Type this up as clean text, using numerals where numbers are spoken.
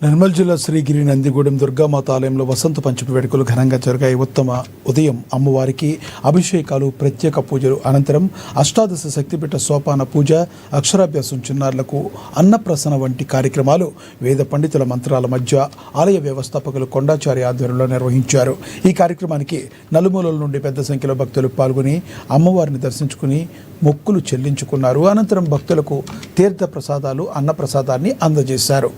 నిర్మల్ జిల్లా శ్రీగిరి నందిగూడెం దుర్గామాత ఆలయంలో వసంత పంచమి వేడుకలు ఘనంగా జరిగాయి. ఉదయం అమ్మవారికి అభిషేకాలు, ప్రత్యేక పూజలు అనంతరం అష్టాదశ శక్తిపీఠ సోపాన పూజ, అక్షరాభ్యాసం, చిన్నారులకు అన్నప్రసన వంటి కార్యక్రమాలు వేద పండితుల మంత్రాల మధ్య ఆలయ వ్యవస్థాపకులు కొండాచారి ఆధ్వర్యంలో నిర్వహించారు. ఈ కార్యక్రమానికి నలుమూలల నుండి పెద్ద సంఖ్యలో భక్తులు పాల్గొని అమ్మవారిని దర్శించుకుని మొక్కులు చెల్లించుకున్నారు. అనంతరం భక్తులకు తీర్థ ప్రసాదాలు, అన్నప్రసాదాన్ని అందజేశారు.